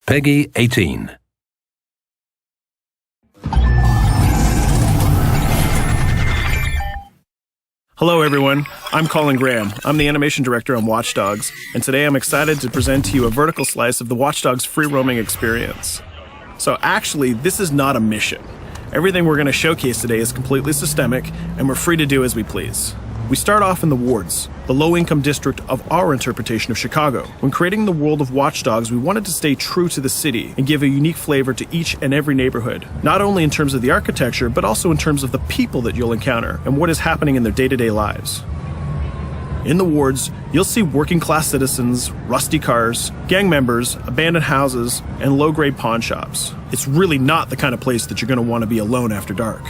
Peggy 18. Hello everyone, I'm Colin Graham. I'm the animation director on Watch Dogs, and today I'm excited to present to you a vertical slice of the Watch Dogs free roaming experience. So actually, this is not a mission. Everything we're going to showcase today is completely systemic, and we're free to do as we please. We start off in the wards, the low-income district of our interpretation of Chicago. When creating the world of Watch Dogs, we wanted to stay true to the city and give a unique flavor to each and every neighborhood, not only in terms of the architecture, but also in terms of the people that you'll encounter and what is happening in their day-to-day lives. In the wards, you'll see working-class citizens, rusty cars, gang members, abandoned houses, and low-grade pawn shops. It's really not the kind of place that you're going to want to be alone after dark.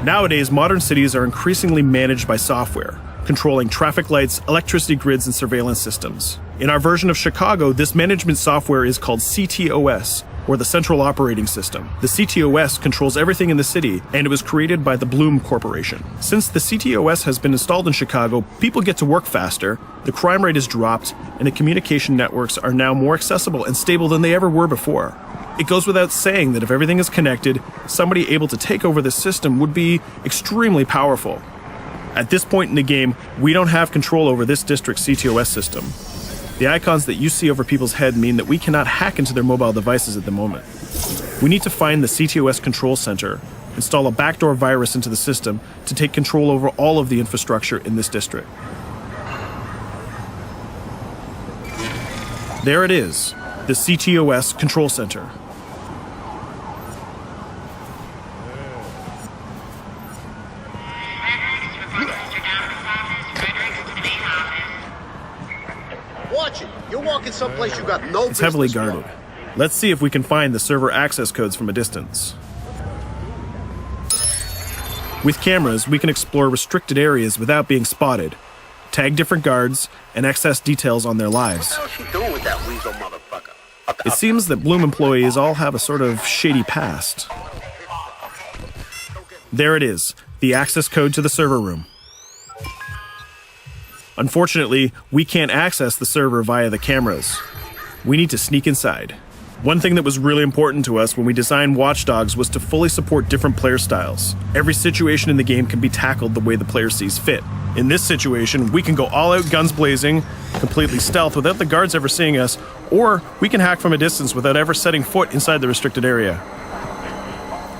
Nowadays, modern cities are increasingly managed by software, controlling traffic lights, electricity grids, and surveillance systems. In our version of Chicago, this management software is called CTOS, or the Central Operating System. The CTOS controls everything in the city, and it was created by the Bloom Corporation. Since the CTOS has been installed in Chicago, people get to work faster, the crime rate has dropped, and the communication networks are now more accessible and stable than they ever were before. It goes without saying that if everything is connected, somebody able to take over the system would be extremely powerful. At this point in the game, we don't have control over this district's CTOS system. The icons that you see over people's head mean that we cannot hack into their mobile devices at the moment. We need to find the CTOS control center, install a backdoor virus into the system to take control over all of the infrastructure in this district. There it is, the CTOS control center. Watch it. You're walking someplace you got no business. It's heavily guarded. Let's see if we can find the server access codes from a distance. With cameras, we can explore restricted areas without being spotted, tag different guards, and access details on their lives. What the hell is she doing with that weasel motherfucker? It seems that Bloom employees all have a sort of shady past. There it is, the access code to the server room. Unfortunately, we can't access the server via the cameras. We need to sneak inside. One thing that was really important to us when we designed Watch Dogs was to fully support different player styles. Every situation in the game can be tackled the way the player sees fit. In this situation, we can go all out guns blazing, completely stealth without the guards ever seeing us, or we can hack from a distance without ever setting foot inside the restricted area.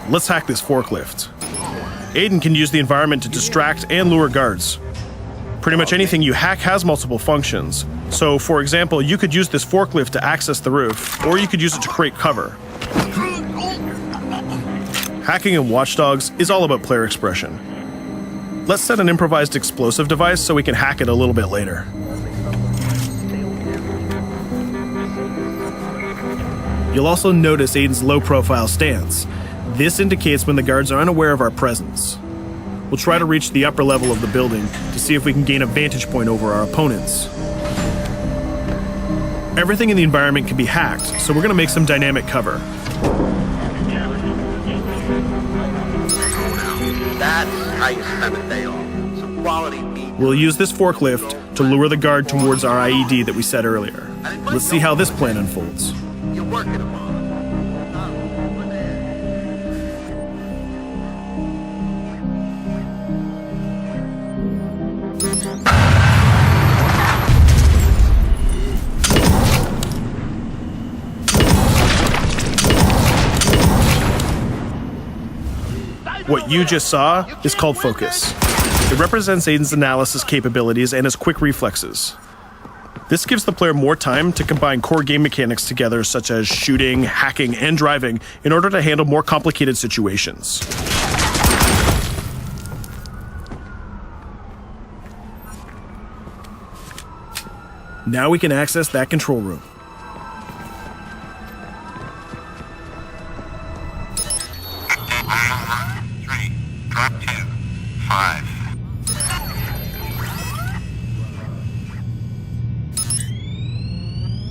Let's hack this forklift. Aiden can use the environment to distract and lure guards. Pretty much anything you hack has multiple functions. So, for example, you could use this forklift to access the roof, or you could use it to create cover. Hacking in Watch Dogs is all about player expression. Let's set an improvised explosive device so we can hack it a little bit later. You'll also notice Aiden's low-profile stance. This indicates when the guards are unaware of our presence. We'll try to reach the upper level of the building to see if we can gain a vantage point over our opponents. Everything in the environment can be hacked, so we're going to make some dynamic cover. That's how you spend a day off. Some quality meat. We'll use this forklift to lure the guard towards our IED that we set earlier. Let's see how this plan unfolds. You're working them on. What you just saw is called focus. It represents Aiden's analysis capabilities and his quick reflexes. This gives the player more time to combine core game mechanics together, such as shooting, hacking, and driving, in order to handle more complicated situations. Now we can access that control room. Drop 2, 5.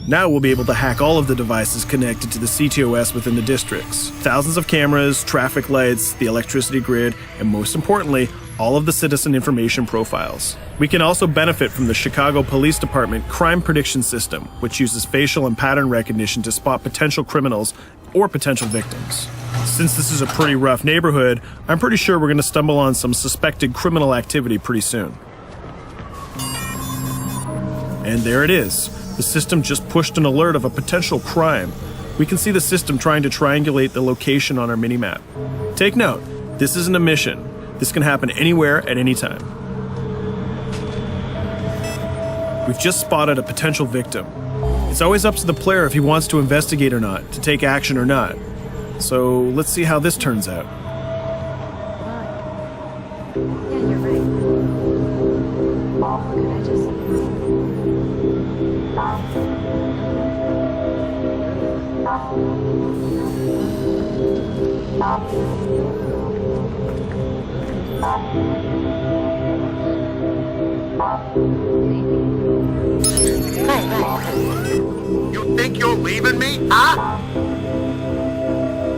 Now we'll be able to hack all of the devices connected to the CTOS within the districts. Thousands of cameras, traffic lights, the electricity grid, and most importantly, all of the citizen information profiles. We can also benefit from the Chicago Police Department Crime Prediction System, which uses facial and pattern recognition to spot potential criminals or potential victims. Since this is a pretty rough neighborhood, I'm pretty sure we're going to stumble on some suspected criminal activity pretty soon. And there it is. The system just pushed an alert of a potential crime. We can see the system trying to triangulate the location on our minimap. Take note, this isn't a mission. This can happen anywhere at any time. We've just spotted a potential victim. It's always up to the player if he wants to investigate or not, to take action or not. So let's see how this turns out. Yeah, you're right. Could I just... You think you're leaving me? Huh?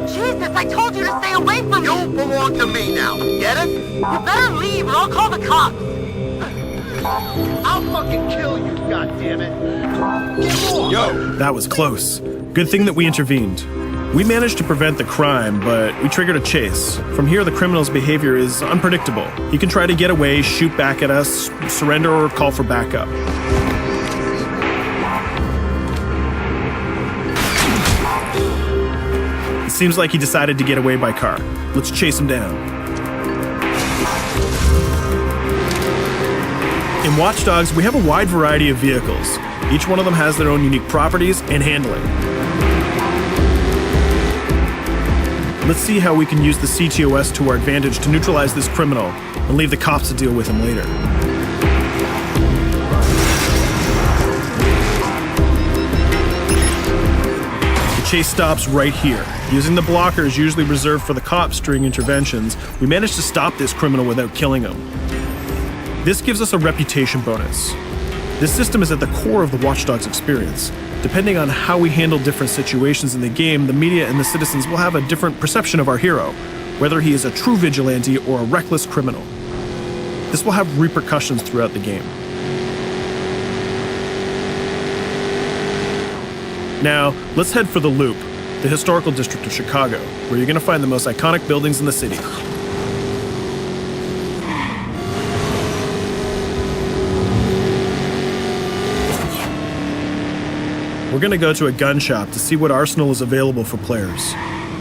Jesus, I told you to stay away from me! You belong to me now. Get it? You better leave or I'll call the cops! I'll fucking kill you, goddammit. Get off! Yo! That was close. Good thing that we intervened. We managed to prevent the crime, but we triggered a chase. From here, the criminal's behavior is unpredictable. He can try to get away, shoot back at us, surrender, or call for backup. It seems like he decided to get away by car. Let's chase him down. In Watch Dogs, we have a wide variety of vehicles. Each one of them has their own unique properties and handling. Let's see how we can use the CTOS to our advantage to neutralize this criminal and leave the cops to deal with him later. The chase stops right here. Using the blockers usually reserved for the cops during interventions, we managed to stop this criminal without killing him. This gives us a reputation bonus. This system is at the core of the Watch Dogs experience. Depending on how we handle different situations in the game, the media and the citizens will have a different perception of our hero, whether he is a true vigilante or a reckless criminal. This will have repercussions throughout the game. Now, let's head for the Loop, the historical district of Chicago, where you're going to find the most iconic buildings in the city. We're going to go to a gun shop to see what arsenal is available for players.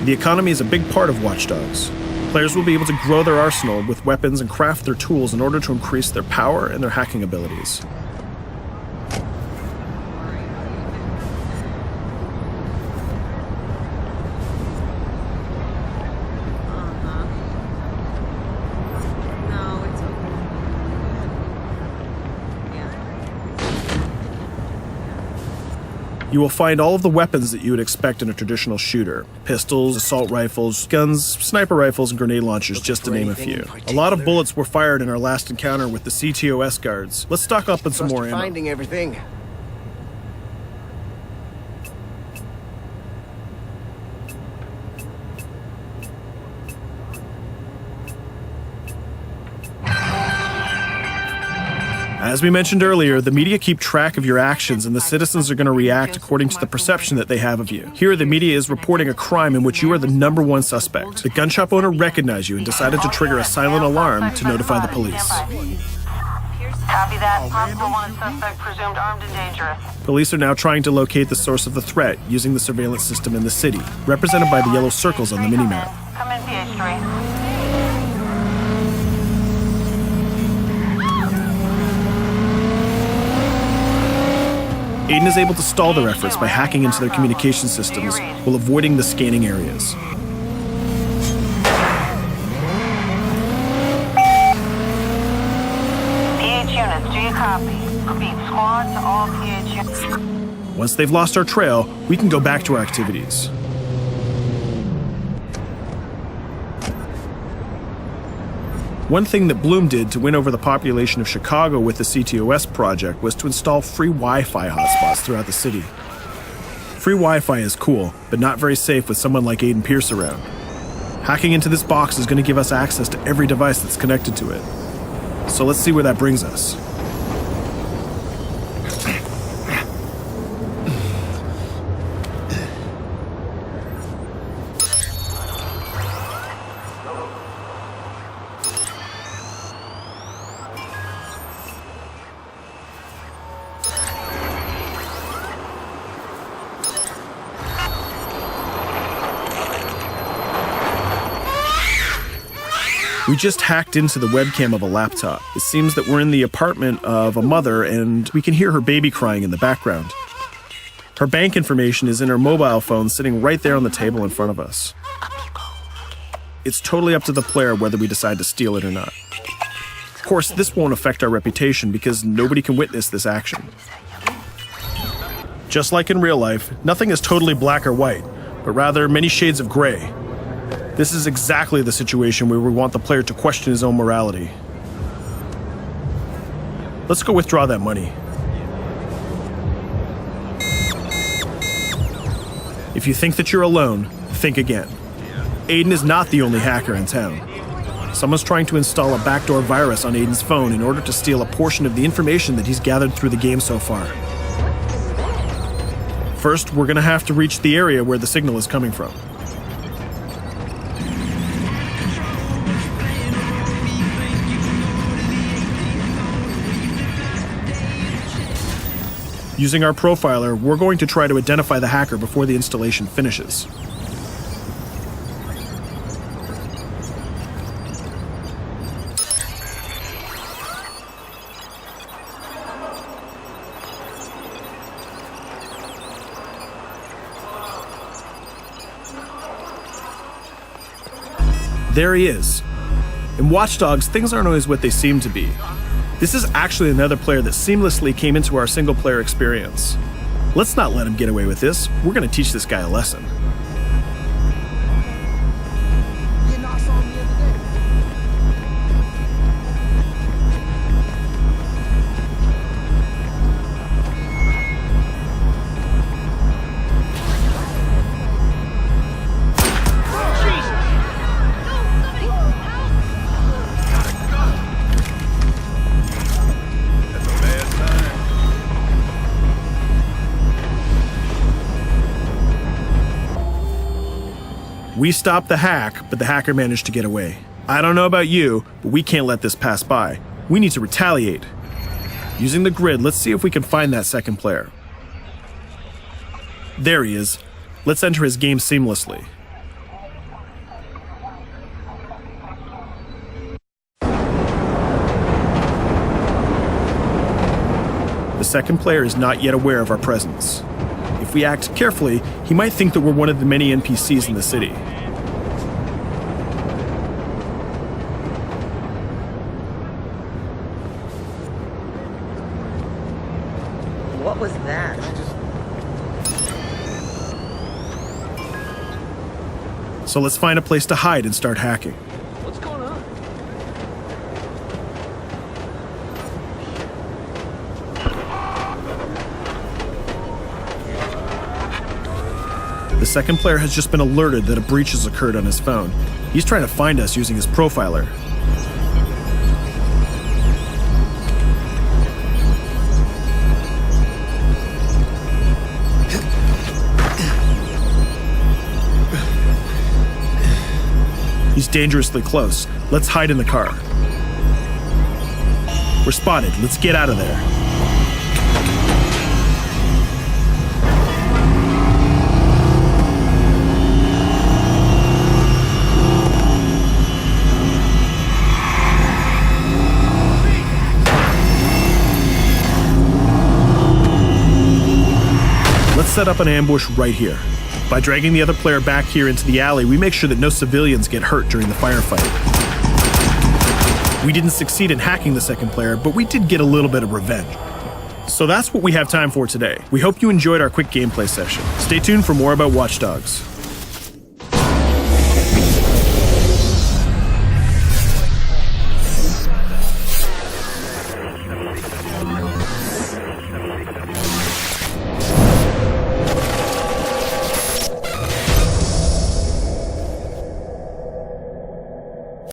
The economy is a big part of Watch Dogs. Players will be able to grow their arsenal with weapons and craft their tools in order to increase their power and their hacking abilities. No, it's okay. Yeah. You will find all of the weapons that you would expect in a traditional shooter. Pistols, assault rifles, guns, sniper rifles, and grenade launchers, just to name a few. A lot of bullets were fired in our last encounter with the CTOS guards. Let's stock up on some more ammo. Finding everything. As we mentioned earlier, the media keep track of your actions and the citizens are going to react according to the perception that they have of you. Here, the media is reporting a crime in which you are the #1 suspect. The gun shop owner recognized you and decided to trigger a silent alarm to notify the police. Copy that. Possible wanted suspect presumed armed and dangerous. Police are now trying to locate the source of the threat using the surveillance system in the city, represented by the yellow circles on the minimap. Come in, PH3. Aiden is able to stall their efforts by hacking into their communication systems while avoiding the scanning areas. PH units, do you copy? Repeat, squad to all PH units. Once they've lost our trail, we can go back to our activities. One thing that Bloom did to win over the population of Chicago with the CTOS project was to install free Wi-Fi hotspots throughout the city. Free Wi-Fi is cool, but not very safe with someone like Aiden Pierce around. Hacking into this box is going to give us access to every device that's connected to it. So let's see where that brings us. We just hacked into the webcam of a laptop. It seems that we're in the apartment of a mother and we can hear her baby crying in the background. Her bank information is in her mobile phone sitting right there on the table in front of us. It's totally up to the player whether we decide to steal it or not. Of course, this won't affect our reputation because nobody can witness this action. Just like in real life, nothing is totally black or white, but rather many shades of gray. This is exactly the situation where we want the player to question his own morality. Let's go withdraw that money. If you think that you're alone, think again. Aiden is not the only hacker in town. Someone's trying to install a backdoor virus on Aiden's phone in order to steal a portion of the information that he's gathered through the game so far. First, we're gonna have to reach the area where the signal is coming from. Using our profiler, we're going to try to identify the hacker before the installation finishes. There he is. In Watch Dogs, things aren't always what they seem to be. This is actually another player that seamlessly came into our single-player experience. Let's not let him get away with this. We're going to teach this guy a lesson. We stopped the hack, but the hacker managed to get away. I don't know about you, but we can't let this pass by. We need to retaliate. Using the grid, let's see if we can find that second player. There he is. Let's enter his game seamlessly. The second player is not yet aware of our presence. If we act carefully, he might think that we're one of the many NPCs in the city. What was that? So let's find a place to hide and start hacking. What's going on? The second player has just been alerted that a breach has occurred on his phone. He's trying to find us using his profiler. He's dangerously close. Let's hide in the car. We're spotted. Let's get out of there. Let's set up an ambush right here. By dragging the other player back here into the alley, we make sure that no civilians get hurt during the firefight. We didn't succeed in hacking the second player, but we did get a little bit of revenge. So that's what we have time for today. We hope you enjoyed our quick gameplay session. Stay tuned for more about Watch Dogs.